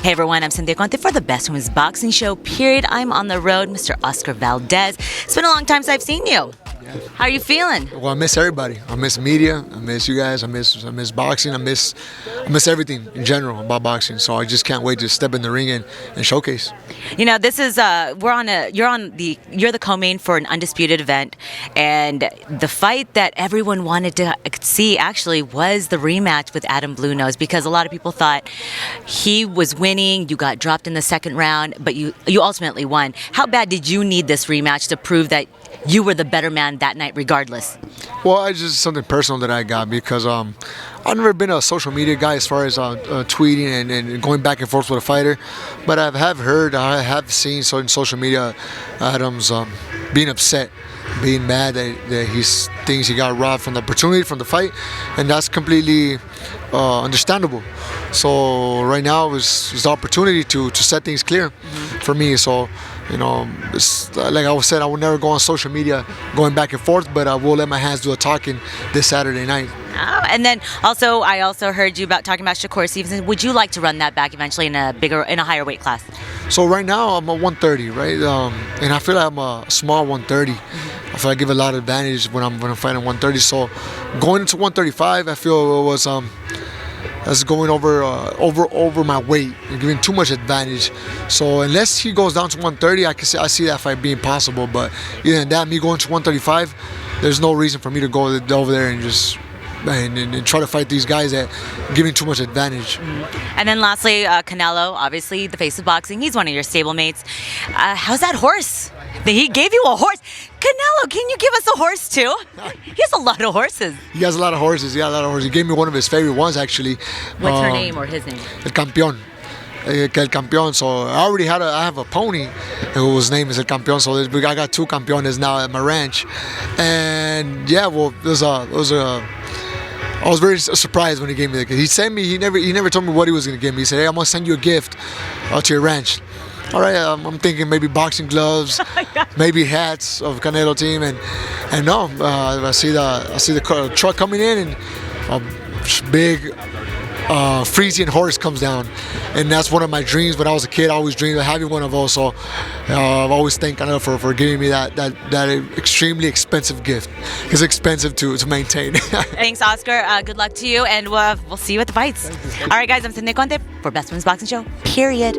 Hey everyone, I'm Cynthia and Jeandra for the Best Women's Boxing Show, period. I'm on the road, Mr. Oscar Valdez. It's been a long time since I've seen you. How are you feeling? Well, I miss everybody. I miss media. I miss you guys. I miss boxing. I miss everything in general about boxing. So I just can't wait to step in the ring and showcase. You know, this is you're the co-main for an Undisputed event, and the fight that everyone wanted to see actually was the rematch with Adam Bluenose, because a lot of people thought he was winning. You got dropped in the second round, but you ultimately won. How bad did you need this rematch to prove that you were the better man that night regardless? Well, it's just something personal that I got because I've never been a social media guy as far as tweeting and going back and forth with a fighter. But I have seen in social media Adam's being upset, being mad that he thinks he got robbed from the opportunity from the fight, and that's completely understandable. So right now is the opportunity to set things clear for me. So, you know, it's, like I said, I will never go on social media going back and forth, but I will let my hands do the talking this Saturday night. Oh, and then I also heard you talking about Shakur Stevenson. Would you like to run that back eventually in a higher weight class? So right now I'm a 130, right? And I feel like I'm a small 130. I feel like I give a lot of advantage when I'm fighting 130. So going into 135, I feel it was that's going over my weight and giving too much advantage. So unless he goes down to 130, I see that fight being possible. But either than that, me going to 135, there's no reason for me to go over there and just and try to fight these guys that giving too much advantage. And then lastly, Canelo, obviously the face of boxing. He's one of your stablemates. How's that horse? He gave you a horse. Canelo, can you give us a horse too? He has a lot of horses. He has a lot of horses. Yeah, a lot of horses. He gave me one of his favorite ones actually. What's her name or his name? El Campeón. El Campeón. So I have a pony whose name is El Campeón. So I got two Campeones now at my ranch. And yeah, well, I was very surprised when he gave me the gift. He never told me what he was going to give me. He said, hey, I'm going to send you a gift to your ranch. All right, I'm thinking maybe boxing gloves, maybe hats of Canelo team, and no, I see the truck coming in, and a big Frisian horse comes down, and that's one of my dreams. When I was a kid, I always dreamed of having one of those. So I've always thanked Canelo for giving me that extremely expensive gift. It's expensive to maintain. Thanks, Oscar. Good luck to you, and we'll see you at the fights. All right, guys, I'm Cynthia Conte for Best Women's Boxing Show, period.